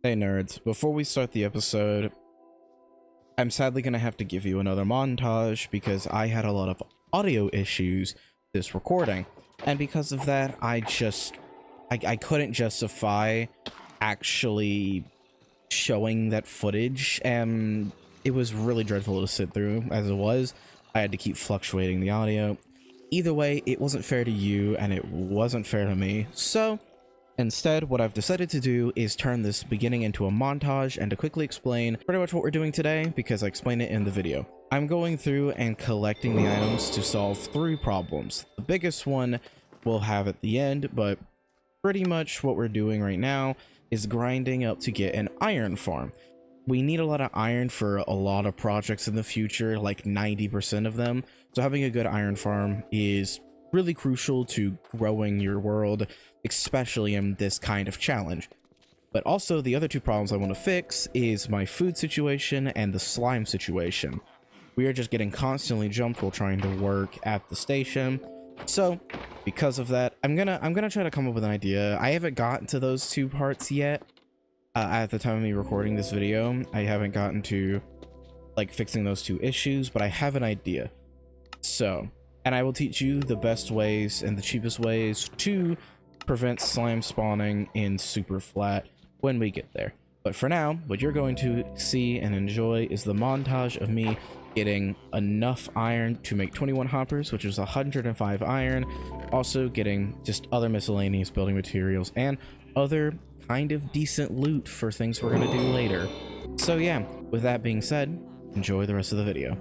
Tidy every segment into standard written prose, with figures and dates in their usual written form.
Hey nerds, before we start the episode, I'm sadly going to have to give you another montage because I had a lot of audio issues this recording. And because of that, I couldn't justify actually showing that footage, and it was really dreadful to sit through as it was. I had to keep fluctuating the audio. Either way, it wasn't fair to you and it wasn't fair to me, so instead, what I've decided to do is turn this beginning into a montage and to quickly explain pretty much what we're doing today because I explained it in the video. I'm going through and collecting the items to solve 3 problems. The biggest one we'll have at the end, but pretty much what we're doing right now is grinding up to get an iron farm. We need a lot of iron for a lot of projects in the future, like 90% of them. So having a good iron farm is really crucial to growing your world, especially in this kind of challenge. But also the other 2 problems I want to fix is my food situation and the slime situation. We are just getting constantly jumped while trying to work at the station. So because of that, I'm gonna try to come up with an idea. I haven't gotten to those 2 parts yet. At the time of me recording this video, I haven't gotten to like fixing those 2 issues, but I have an idea. So, and I will teach you the best ways and the cheapest ways to prevent slime spawning in super flat when we get there. But for now, what you're going to see and enjoy is the montage of me getting enough iron to make 21 hoppers, which is 105 iron, also getting just other miscellaneous building materials and other kind of decent loot for things we're gonna do later. So yeah, with that being said, enjoy the rest of the video.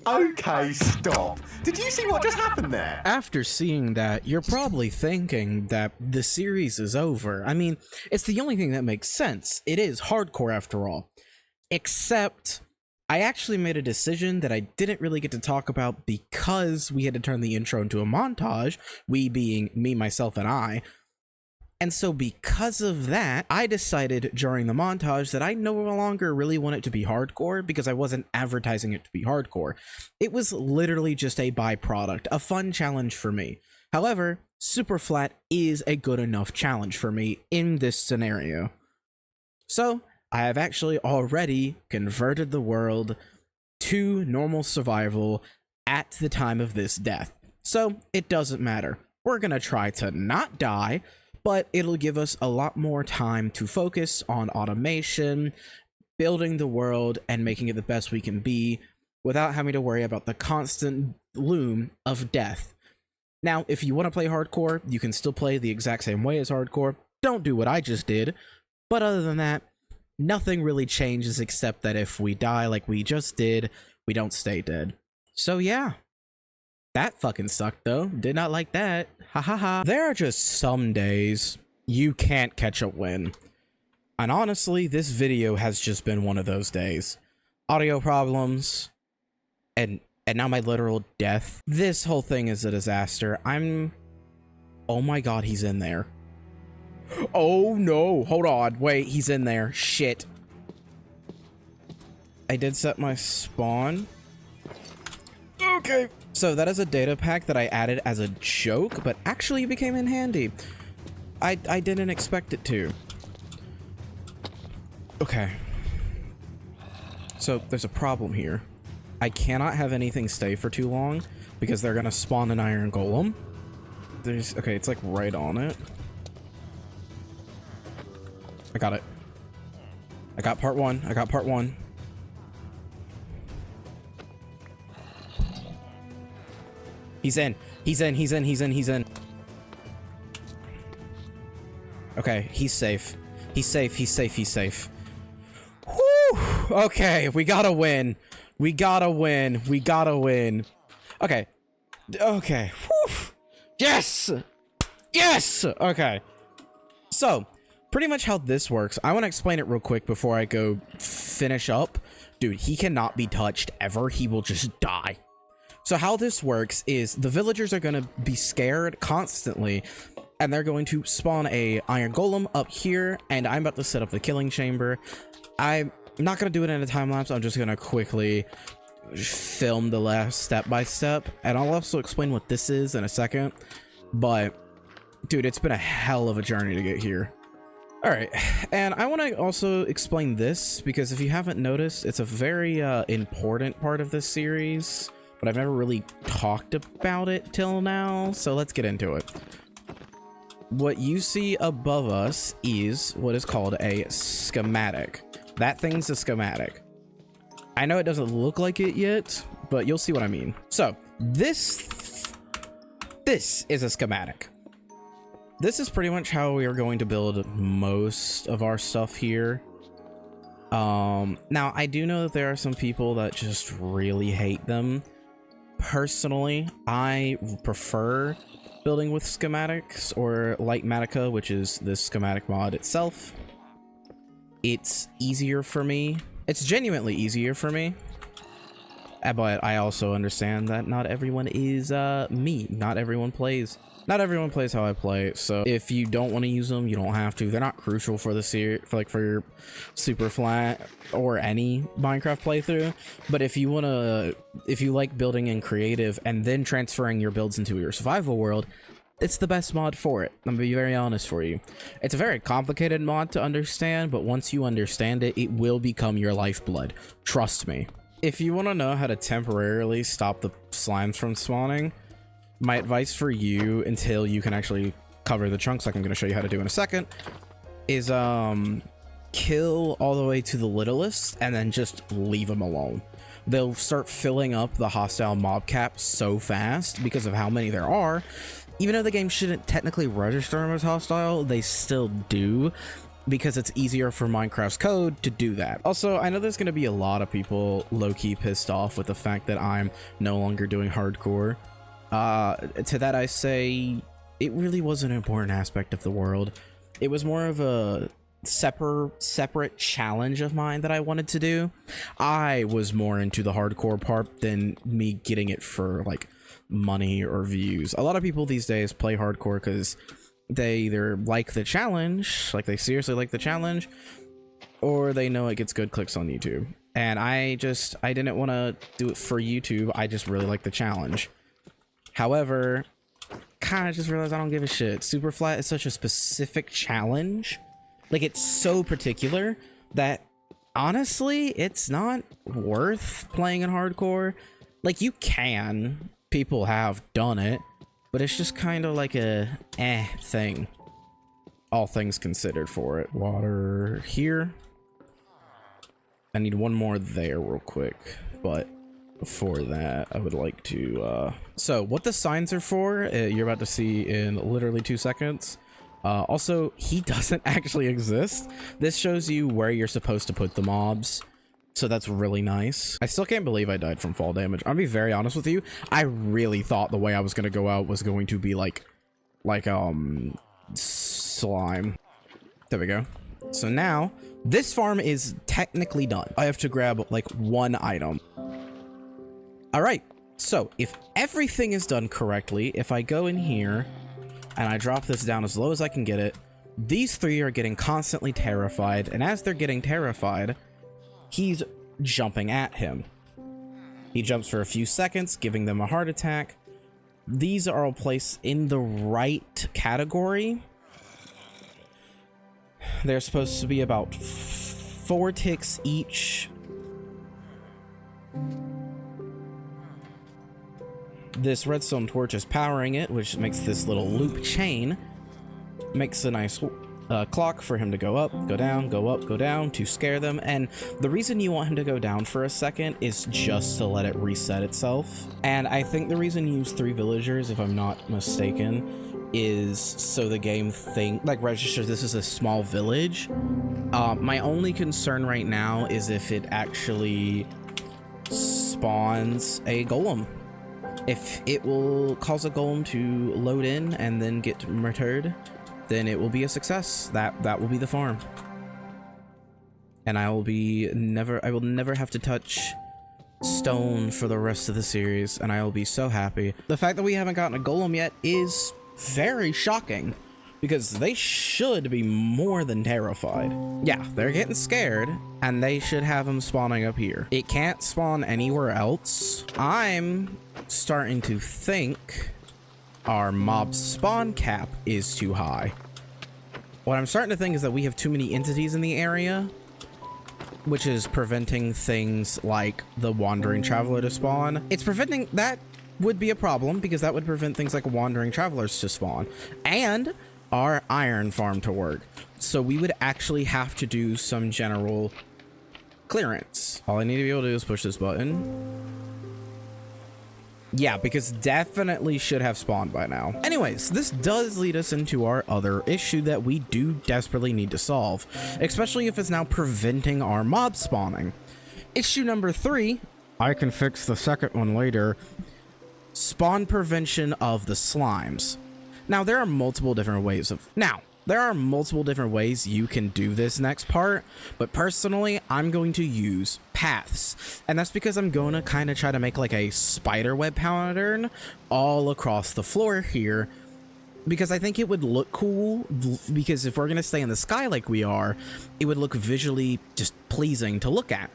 Okay, stop. Did you see what just happened there? After seeing that, you're probably thinking that the series is over. I mean, it's the only thing that makes sense. It is hardcore after all. Except, I actually made a decision that I didn't really get to talk about because we had to turn the intro into a montage, we being me, myself, and I. And so because of that, I decided during the montage that I no longer really want it to be hardcore because I wasn't advertising it to be hardcore. It was literally just a byproduct, a fun challenge for me. However, super flat is a good enough challenge for me in this scenario. So I have actually already converted the world to normal survival at the time of this death. So it doesn't matter. We're gonna try to not die, but it'll give us a lot more time to focus on automation, building the world, and making it the best we can be without having to worry about the constant loom of death. Now, if you want to play hardcore, you can still play the exact same way as hardcore. Don't do what I just did. But other than that, nothing really changes except that if we die like we just did, we don't stay dead. So yeah. That fucking sucked though. Did not like that. Ha ha ha. There are just some days you can't catch a win. And honestly, this video has just been one of those days. Audio problems, and now my literal death. This whole thing is a disaster. Oh my god, he's in there. Oh no, hold on. Wait, he's in there. Shit. I did set my spawn. Okay. So that is a data pack that I added as a joke, but actually became in handy. I didn't expect it to. Okay. So there's a problem here. I cannot have anything stay for too long because they're gonna spawn an iron golem. Okay, it's like right on it. I got it. I got part one. I got part one. He's in. He's in. He's in. He's in. He's in. Okay, he's safe. He's safe. He's safe. He's safe. Whew. Okay, we gotta win. We gotta win. We gotta win. Okay. Okay. Whew. Yes! Yes! Okay. So, pretty much how this works, I want to explain it real quick before I go finish up. Dude, he cannot be touched ever. He will just die. So how this works is the villagers are going to be scared constantly, and they're going to spawn a iron golem up here, and I'm about to set up the killing chamber. I'm not going to do it in a time lapse. I'm just going to quickly film the last step by step, and I'll also explain what this is in a second. But dude, it's been a hell of a journey to get here. All right, and I want to also explain this because if you haven't noticed, it's a very important part of this series, but I've never really talked about it till now, so let's get into it. What you see above us is what is called a schematic. That thing's a schematic. I know it doesn't look like it yet, but you'll see what I mean. So this is a schematic. This is pretty much how we are going to build most of our stuff here. Now I do know that there are some people that just really hate them. Personally, I prefer building with schematics or Lightmatica, which is the schematic mod itself. It's easier for me. It's genuinely easier for me. But I also understand that not everyone is me. Not everyone plays how I play. So if you don't want to use them, you don't have to. They're not crucial for the series, for your super flat or any Minecraft playthrough. But if you like building in creative and then transferring your builds into your survival world, it's the best mod for it. I'm gonna be very honest for you. It's a very complicated mod to understand, but once you understand it, it will become your lifeblood. Trust me. If you want to know how to temporarily stop the slimes from spawning, my advice for you, until you can actually cover the chunks like I'm going to show you how to do in a second, is kill all the way to the littlest and then just leave them alone. They'll start filling up the hostile mob cap so fast because of how many there are. Even though the game shouldn't technically register them as hostile, they still do. because it's easier for Minecraft's code to do that. Also, I know there's going to be a lot of people low-key pissed off with the fact that I'm no longer doing hardcore. To that I say, it really was an important aspect of the world. It was more of a separate challenge of mine that I wanted to do. I was more into the hardcore part than me getting it for like money or views. A lot of people these days play hardcore because they either like the challenge, like they seriously like the challenge, or they know it gets good clicks on YouTube. And I didn't want to do it for YouTube. I just really like the challenge. However, kind of just realized I don't give a shit. Super flat is such a specific challenge. Like, it's so particular that honestly, it's not worth playing in hardcore. Like, you can. People have done it. But it's just kind of like a thing. All things considered for it. Water here. I need one more there real quick. But before that, I would like to... So, what the signs are for, you're about to see in literally 2 seconds. Also, he doesn't actually exist. This shows you where you're supposed to put the mobs. So that's really nice. I still can't believe I died from fall damage. I'll be very honest with you. I really thought the way I was going to go out was going to be like slime. There we go. So now this farm is technically done. I have to grab like one item. All right. So if everything is done correctly, if I go in here and I drop this down as low as I can get it, these three are getting constantly terrified. And as they're getting terrified, he's jumping at him. He jumps for a few seconds, giving them a heart attack. These are all placed in the right category. They're supposed to be about 4 ticks each. This redstone torch is powering it, which makes this little loop chain. Makes a nice clock for him to go up, go down, go up, go down to scare them. And the reason you want him to go down for a second is just to let it reset itself. And I think the reason you use 3 villagers, if I'm not mistaken, is so the game registers this is a small village. My only concern right now is if it actually spawns a golem. If it will cause a golem to load in and then get murdered, then it will be a success. That will be the farm. And I will never have to touch stone for the rest of the series, and I will be so happy. The fact that we haven't gotten a golem yet is very shocking, because they should be more than terrified. Yeah, they're getting scared, and they should have them spawning up here. It can't spawn anywhere else. I'm starting to think our mob spawn cap is too high. What I'm starting to think is that we have too many entities in the area, which is preventing things like the wandering traveler to spawn. It's preventing that would be a problem, because that would prevent things like wandering travelers to spawn and our iron farm to work. So we would actually have to do some general clearance. All I need to be able to do is push this button. Yeah, because definitely should have spawned by now. Anyways, this does lead us into our other issue that we do desperately need to solve, especially if it's now preventing our mob spawning. Issue number 3, I can fix the second one later. Spawn prevention of the slimes. Now, there are multiple different ways you can do this next part, but personally, I'm going to use paths. And that's because I'm going to kind of try to make like a spider web pattern all across the floor here, because I think it would look cool, because if we're going to stay in the sky like we are, it would look visually just pleasing to look at.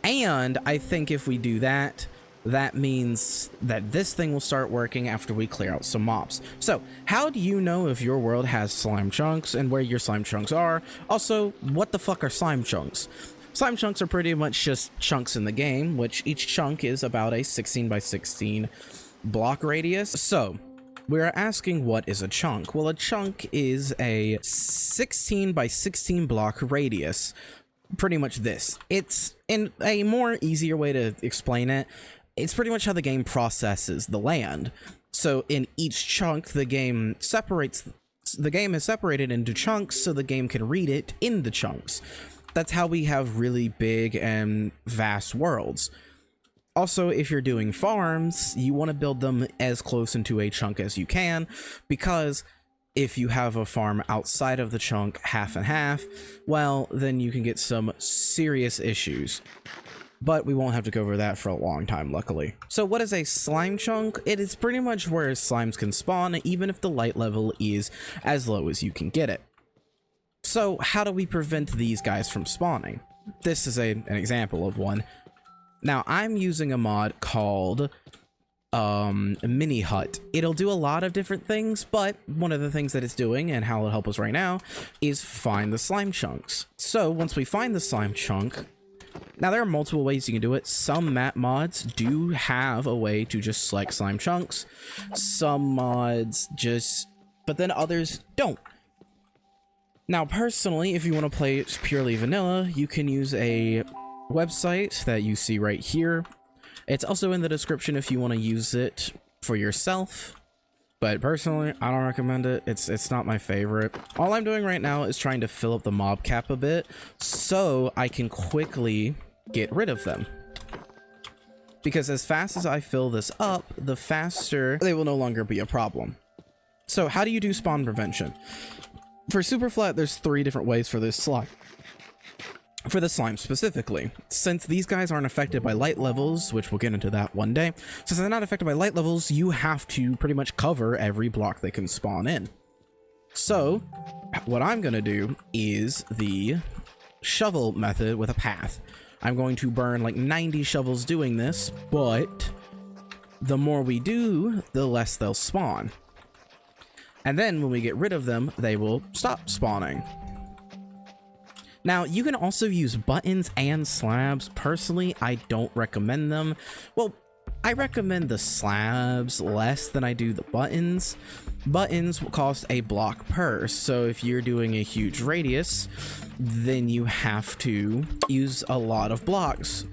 And I think if we do that, that means that this thing will start working after we clear out some mobs. So, how do you know if your world has slime chunks and where your slime chunks are? Also, what the fuck are slime chunks? Slime chunks are pretty much just chunks in the game, which each chunk is about a 16 by 16 block radius. So, we're asking what is a chunk? Well, a chunk is a 16 by 16 block radius. Pretty much this. It's in a more easier way to explain it. It's pretty much how the game processes the land. So in each chunk, the game separates The game is separated into chunks so the game can read it in the chunks. That's how we have really big and vast worlds. Also, if you're doing farms, you want to build them as close into a chunk as you can, because if you have a farm outside of the chunk, half and half, well, then you can get some serious issues. But we won't have to go over that for a long time, luckily. So what is a slime chunk? It is pretty much where slimes can spawn, even if the light level is as low as you can get it. So how do we prevent these guys from spawning? This is an example of one. Now, I'm using a mod called Mini Hut. It'll do a lot of different things, but one of the things that it's doing and how it'll help us right now is find the slime chunks. So once we find the slime chunk, now there are multiple ways you can do it. Some map mods do have a way to just select slime chunks. Some mods just, but then others don't. Now, personally, if you want to play purely vanilla, you can use a website that you see right here. It's also in the description if you want to use it for yourself, but personally I don't recommend it. It's not my favorite. All I'm doing right now is trying to fill up the mob cap a bit so I can quickly get rid of them, because as fast as I fill this up, the faster they will no longer be a problem. So how do you do spawn prevention? For Superflat, there's 3 different ways for this slime. For the slime specifically, since these guys aren't affected by light levels, which we'll get into that one day, since they're not affected by light levels, you have to pretty much cover every block they can spawn in. So what I'm gonna do is the shovel method with a path. I'm going to burn like 90 shovels doing this, but the more we do, the less they'll spawn. And then when we get rid of them, they will stop spawning. Now, you can also use buttons and slabs. Personally, I don't recommend them. Well, I recommend the slabs less than I do the buttons. Buttons will cost a block per, so if you're doing a huge radius, then you have to use a lot of blocks.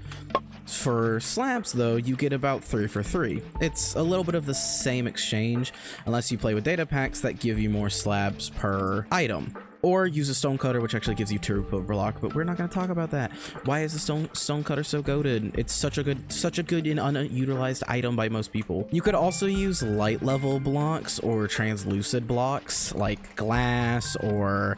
For slabs, though, you get about 3 for 3. It's a little bit of the same exchange, unless you play with data packs that give you more slabs per item. Or use a stone cutter, which actually gives you 2 per block, but we're not going to talk about that. Why is the stone cutter so goated? It's such a good and unutilized item by most people. You could also use light level blocks or translucid blocks like glass or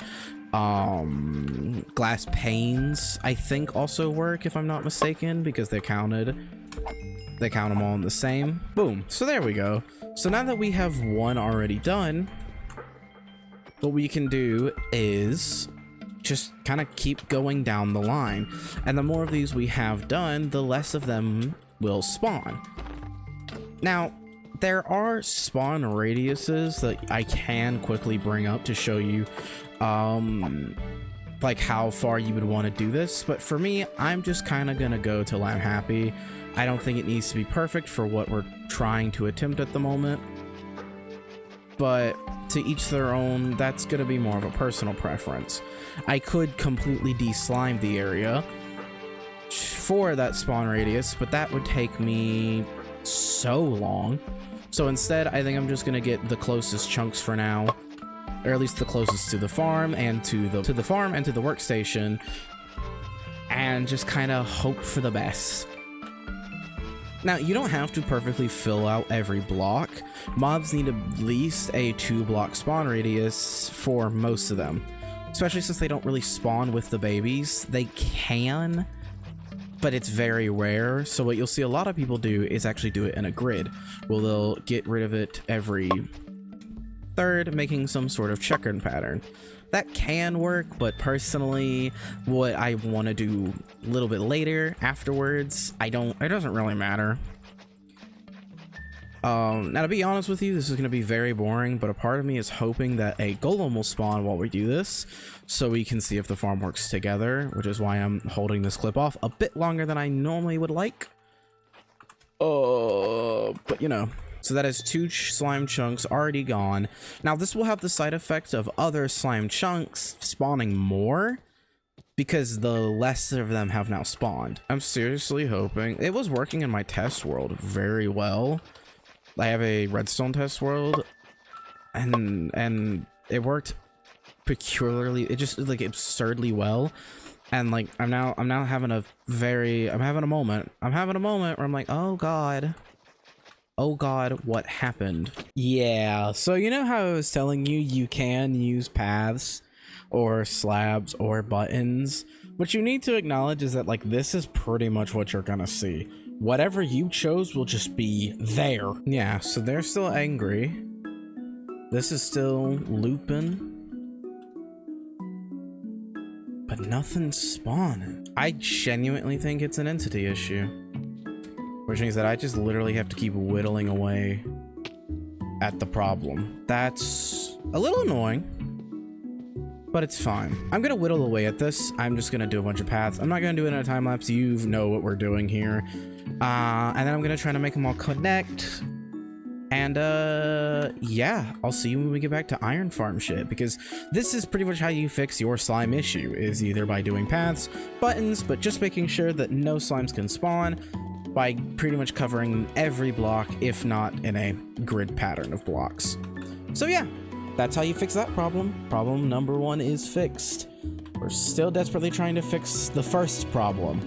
glass panes, I think also work, if I'm not mistaken, because they count them all in the same. Boom. So there we go. So now that we have one already done, what we can do is just kind of keep going down the line, and the more of these we have done, the less of them will spawn. Now, there are spawn radiuses that I can quickly bring up to show you like how far you would want to do this, but for me, I'm just kind of gonna go till I'm happy. I don't think it needs to be perfect for what we're trying to attempt at the moment, but to each their own. That's gonna be more of a personal preference. I could completely de-slime the area for that spawn radius, but that would take me so long. So instead, I think I'm just gonna get the closest chunks for now, or at least the closest to the farm and to the workstation, and just kind of hope for the best. Now, you don't have to perfectly fill out every block. Mobs need at least a 2-block spawn radius for most of them, especially since they don't really spawn with the babies. They can, but it's very rare. So what you'll see a lot of people do is actually do it in a grid. Well, they'll get rid of it every third, making some sort of checkered pattern. That can work, but personally, what I want to do a little bit later afterwards, it doesn't really matter. Now, to be honest with you, this is going to be very boring, but a part of me is hoping that a golem will spawn while we do this, so we can see if the farm works together, which is why I'm holding this clip off a bit longer than I normally would like. But you know. So that is 2 slime chunks already gone. Now, this will have the side effect of other slime chunks spawning more, because the less of them have now spawned. I'm seriously hoping. It was working in my test world very well. I have a redstone test world, and it worked peculiarly, it just like absurdly well. And like I'm having a moment where I'm like, oh god, what happened? Yeah, so you know how I was telling you you can use paths or slabs or buttons? What you need to acknowledge is that like this is pretty much what you're gonna see. Whatever you chose will just be there. Yeah, so they're still angry. This is still looping. But nothing's spawning. I genuinely think it's an entity issue. Which means that I just literally have to keep whittling away at the problem. That's a little annoying, but it's fine. I'm gonna whittle away at this. I'm just gonna do a bunch of paths. I'm not gonna do it in a time lapse. You know what we're doing here. And then I'm gonna try to make them all connect. And yeah, I'll see you when we get back to iron farm shit, because this is pretty much how you fix your slime issue, is either by doing paths, buttons, but just making sure that no slimes can spawn by pretty much covering every block, if not in a grid pattern of blocks. So yeah, that's how you fix that problem. Problem number 1 is fixed. We're still desperately trying to fix the first problem.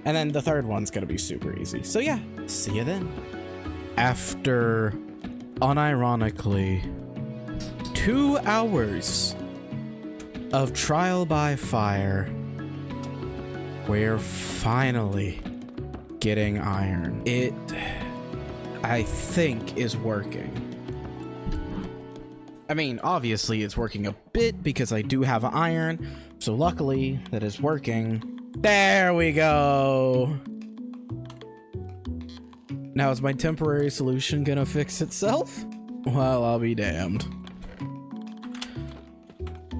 And then the third one's gonna be super easy. So yeah, see you then. After, unironically, 2 hours of trial by fire, we're finally getting iron. It, I think, is working. I mean, obviously it's working a bit because I do have iron, so luckily that is working. There we go. Now, is my temporary solution gonna fix itself? Well, I'll be damned.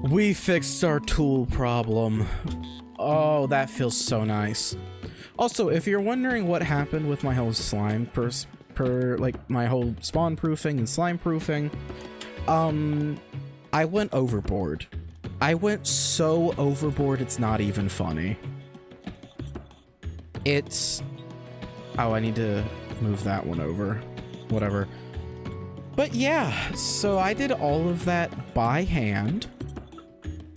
We fixed our tool problem. Oh, that feels so nice. Also, if you're wondering what happened with my whole slime like my whole spawn proofing and slime proofing, I went overboard. I went so overboard it's not even funny. It's... Oh, I need to move that one over. Whatever. But yeah, so I did all of that by hand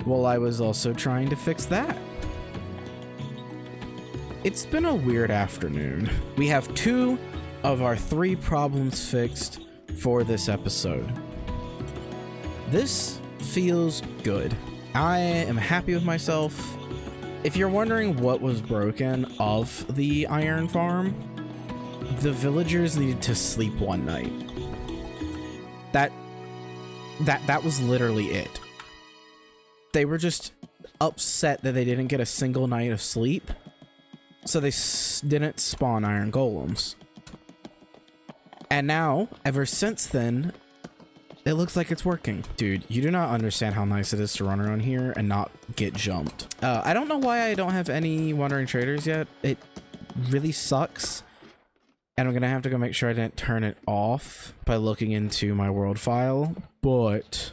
while I was also trying to fix that. It's been a weird afternoon. We have 2 of our 3 problems fixed for this episode. This feels good. I am happy with myself. If you're wondering what was broken of the iron farm, the villagers needed to sleep one night. That was literally it. They were just upset that they didn't get a single night of sleep, so they didn't spawn iron golems. And now, ever since then, it looks like it's working. Dude, you do not understand how nice it is to run around here and not get jumped. I don't know why I don't have any wandering traders yet. It really sucks. And I'm gonna have to go make sure I didn't turn it off by looking into my world file, but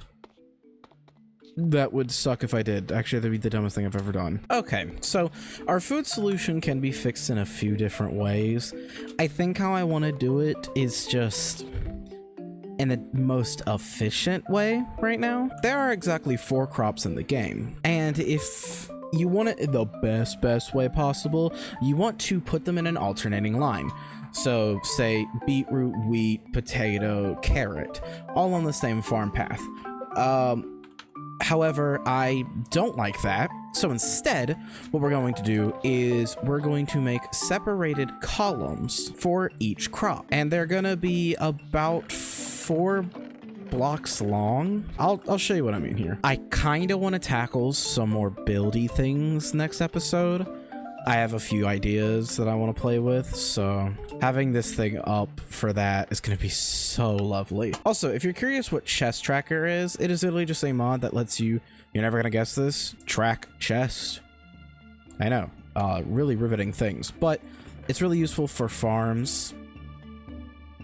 that would suck if I did. Actually, that'd be the dumbest thing I've ever done. Okay, so our food solution can be fixed in a few different ways. I think how I want to do it is just in the most efficient way right now. There are exactly 4 crops in the game, and if you want it in the best way possible, you want to put them in an alternating line. So say beetroot, wheat, potato, carrot, all on the same farm path. However, I don't like that. So instead, what we're going to do is we're going to make separated columns for each crop. And they're gonna be about 4 blocks long. I'll show you what I mean here. I kind of want to tackle some more buildy things next episode. I have a few ideas that I want to play with, so having this thing up for that is going to be so lovely. Also, if you're curious what chest tracker is, it is literally just a mod that lets you, you're never going to guess this, track chest. I know, really riveting things, but it's really useful for farms.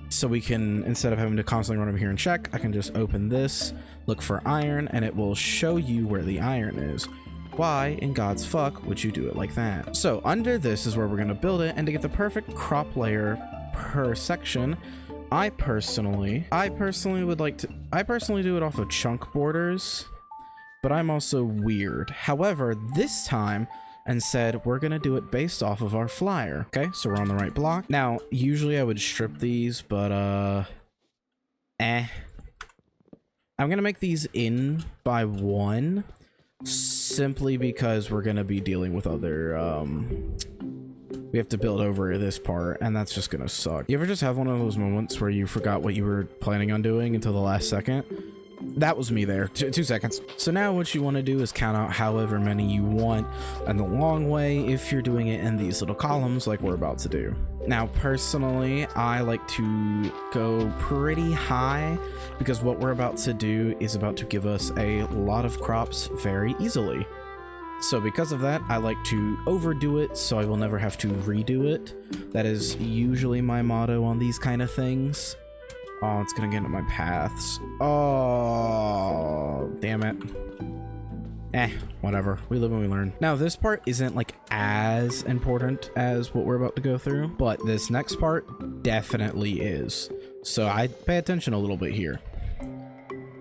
So we can, instead of having to constantly run over here and check, I can just open this, look for iron, and it will show you where the iron is. Why in God's fuck would you do it like that? So under this is where we're going to build it, and to get the perfect crop layer per section, I personally would like to, I personally do it off of chunk borders, but I'm also weird. However, this time, and said we're gonna do it based off of our flyer. Okay, so we're on the right block. Now, usually I would strip these, but I'm gonna make these in by 1, simply because we're gonna be dealing with other, we have to build over this part, and that's just gonna suck. You ever just have one of those moments where you forgot what you were planning on doing until the last second? That was me there. 2 seconds. So now what you want to do is count out however many you want and the long way if you're doing it in these little columns like we're about to do. Now personally, I like to go pretty high because what we're about to do is about to give us a lot of crops very easily. So because of that, I like to overdo it so I will never have to redo it. That is usually my motto on these kind of things. Oh, it's gonna get into my paths. Oh, damn it. Whatever. We live and we learn. Now, this part isn't like as important as what we're about to go through, but this next part definitely is. So I pay attention a little bit here.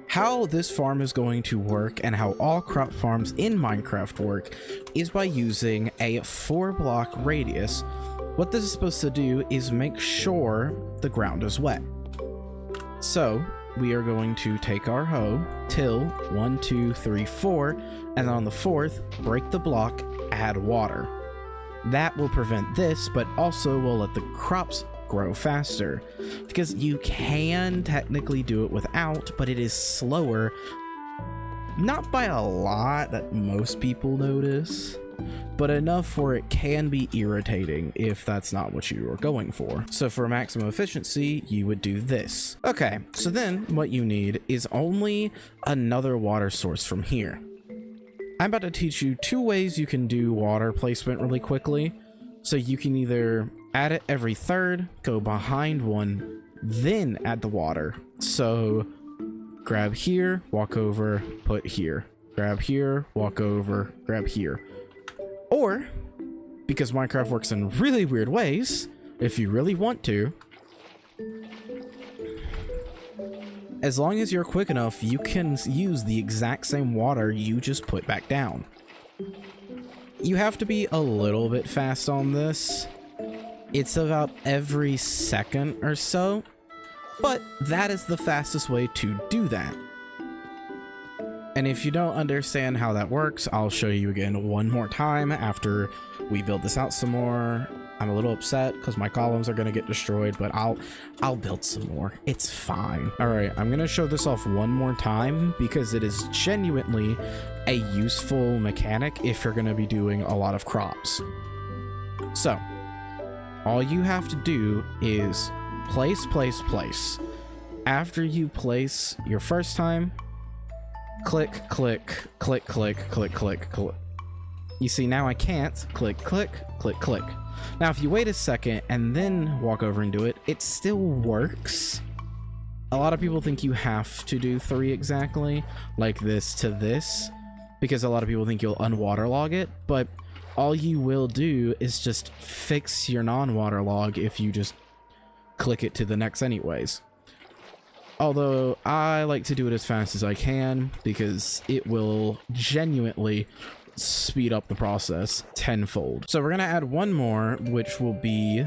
How this farm is going to work and how all crop farms in Minecraft work is by using a 4-block radius. What this is supposed to do is make sure the ground is wet. So we are going to take our hoe, till 1, 2, 3, 4, and then on the 4th, break the block, add water. That will prevent this, but also will let the crops grow faster, because you can technically do it without, but it is slower, not by a lot that most people notice, but enough where it can be irritating if that's not what you are going for. So for maximum efficiency, you would do this. Okay, so then what you need is only another water source from here. I'm about to teach you 2 ways you can do water placement really quickly. So you can either add it every 3rd, go behind one, then add the water. So grab here, walk over, put here. Grab here, walk over, grab here. Or, because Minecraft works in really weird ways, if you really want to, as long as you're quick enough, you can use the exact same water you just put back down. You have to be a little bit fast on this. It's about every second or so, but that is the fastest way to do that. And if you don't understand how that works, I'll show you again one more time after we build this out some more. I'm a little upset because my columns are going to get destroyed, but I'll build some more. It's fine. All right, I'm going to show this off one more time because it is genuinely a useful mechanic if you're going to be doing a lot of crops. So all you have to do is place, place, place. After you place your first time, click, click, click, click, click, click, click. You see, now I can't click, click, click, click. Now, if you wait a second and then walk over and do it, it still works. A lot of people think you have to do 3 exactly, like this to this, because a lot of people think you'll unwaterlog it, but all you will do is just fix your non-waterlog if you just click it to the next anyways. Although I like to do it as fast as I can because it will genuinely speed up the process tenfold. So we're gonna add one more, which will be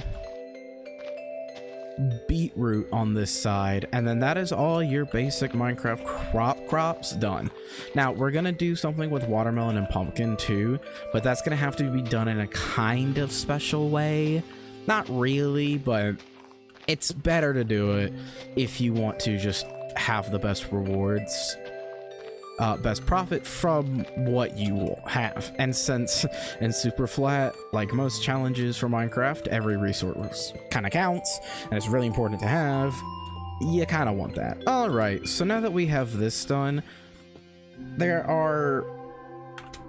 beetroot on this side, and then that is all your basic Minecraft crops done. Now we're gonna do something with watermelon and pumpkin too, but that's gonna have to be done in a kind of special way. Not really, but it's better to do it if you want to just have the best rewards, best profit from what you have. And since in super flat, like most challenges for Minecraft, every resource kind of counts and it's really important to have, you kind of want that. All right, so now that we have this done, there are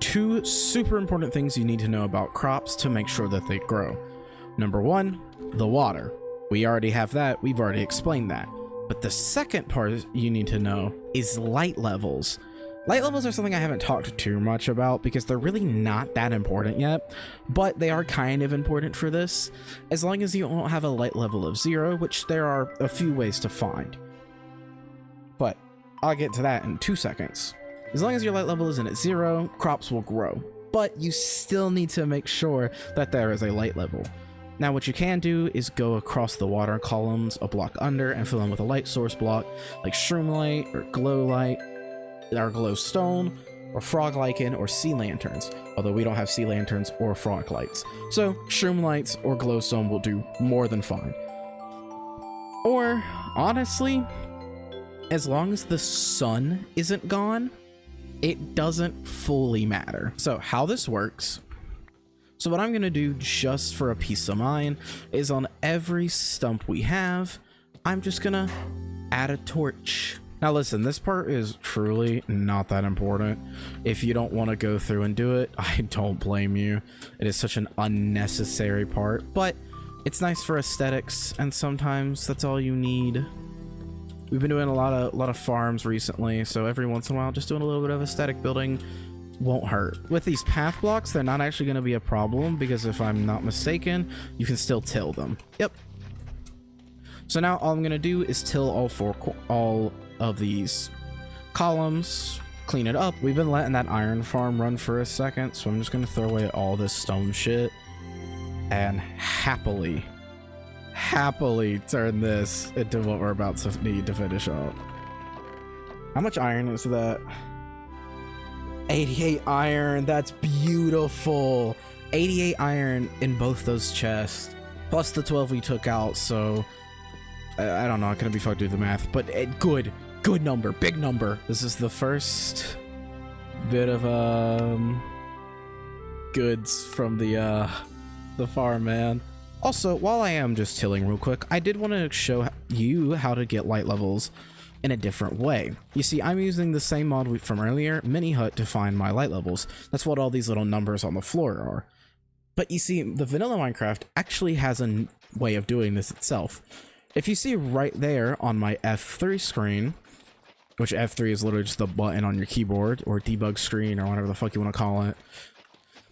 2 super important things you need to know about crops to make sure that they grow. Number 1, the water. We already have that. We've already explained that. But the second part you need to know is light levels. Light levels are something I haven't talked too much about because they're really not that important yet, but they are kind of important for this, as long as you don't have a light level of 0, which there are a few ways to find. But I'll get to that in 2 seconds. As long as your light level isn't at 0, crops will grow, but you still need to make sure that there is a light level. Now what you can do is go across the water columns a block under and fill them with a light source block like shroom light or glow light or glow stone or frog lichen or sea lanterns, although we don't have sea lanterns or frog lights. So shroom lights or glow stone will do more than fine. Or honestly, as long as the sun isn't gone, it doesn't fully matter. So how this works, so what I'm gonna do just for a peace of mind is on every stump we have, I'm just gonna add a torch. Now listen, this part is truly not that important. If you don't want to go through and do it, I don't blame you. It is such an unnecessary part, but it's nice for aesthetics, and sometimes that's all you need. We've been doing a lot of farms recently, so every once in a while, just doing a little bit of aesthetic building won't hurt. With these path blocks, they're not actually going to be a problem because if I'm not mistaken, you can still till them. Yep. So now all I'm going to do is till all of these columns, clean it up. We've been letting that iron farm run for a second, so I'm just going to throw away all this stone shit and happily turn this into what we're about to need to finish up. How much iron is that? 88 iron. That's beautiful. 88 iron in both those chests, plus the 12 we took out. So I don't know, I couldn't be fucked with the math, but good number, big number. This is the first bit of goods from the farm, man. Also, while I am just tilling real quick, I did want to show you how to get light levels in a different way. You see, I'm using the same mod from earlier, Mini Hut, to find my light levels. That's what all these little numbers on the floor are. But you see, the vanilla Minecraft actually has a way of doing this itself. If you see right there on my F3 screen, which F3 is literally just the button on your keyboard, or debug screen, or whatever the fuck you want to call it,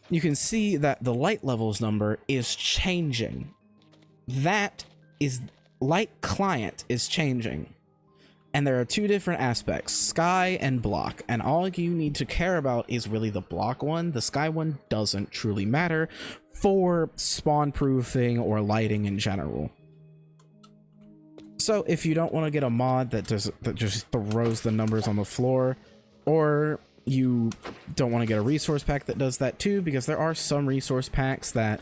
you can see that the light levels number is changing. That is, light client is changing. And there are two different aspects, sky and block, and all you need to care about is really the block one. The sky one doesn't truly matter for spawn proofing or lighting in general. So if you don't want to get a mod that just throws the numbers on the floor, or you don't want to get a resource pack that does that too, because there are some resource packs that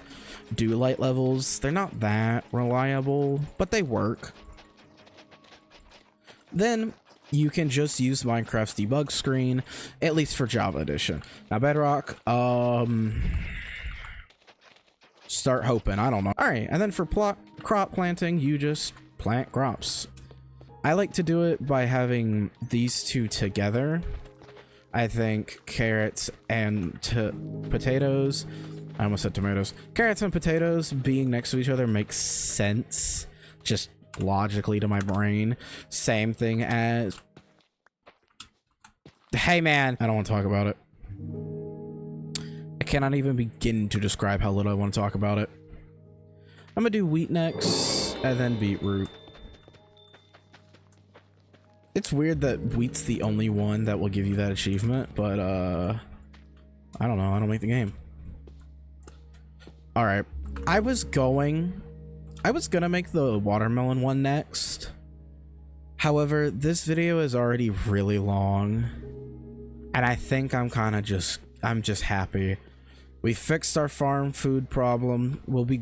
do light levels. They're not that reliable, but they work. Then you can just use Minecraft's debug screen, at least for Java Edition. Now Bedrock, start hoping, I don't know. All right, and then for crop planting, you just plant crops. I like to do it by having these two together. I think carrots and potatoes, I almost said tomatoes. Carrots and potatoes being next to each other makes sense, just logically to my brain. Same thing as, hey man, I don't want to talk about it. I cannot even begin to describe how little I want to talk about it. I'm gonna do wheat next and then beetroot. It's weird that wheat's the only one that will give you that achievement, but I don't know, I don't make the game. All right, I was gonna make the watermelon one next. However, this video is already really long, and I think I'm just happy. We fixed our farm food problem. We'll be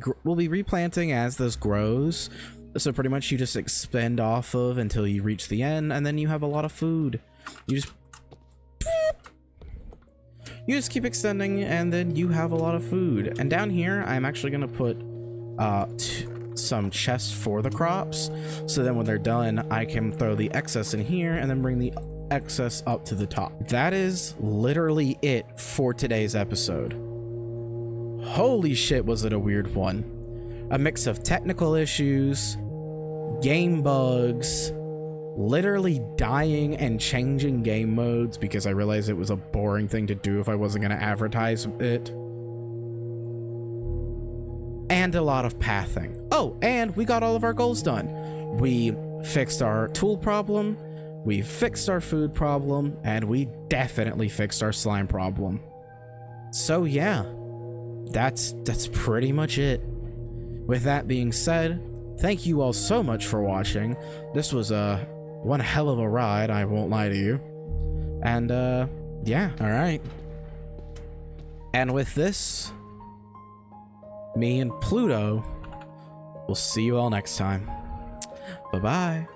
replanting as this grows. So pretty much you just expend off of until you reach the end, and then you have a lot of food. You just keep extending, and then you have a lot of food. And down here, I'm actually gonna put some chests for the crops, so then when they're done, I can throw the excess in here and then bring the excess up to the top. That is literally it for today's episode. Holy shit, was it a weird one. A mix of technical issues, game bugs, literally dying and changing game modes because I realized it was a boring thing to do if I wasn't going to advertise it. And a lot of pathing. Oh, and we got all of our goals done. We fixed our tool problem, we fixed our food problem, and we definitely fixed our slime problem. So yeah, that's pretty much it. With that being said, thank you all so much for watching. This was one hell of a ride, I won't lie to you. And yeah, all right. And with this, me and Pluto will see you all next time. Bye-bye.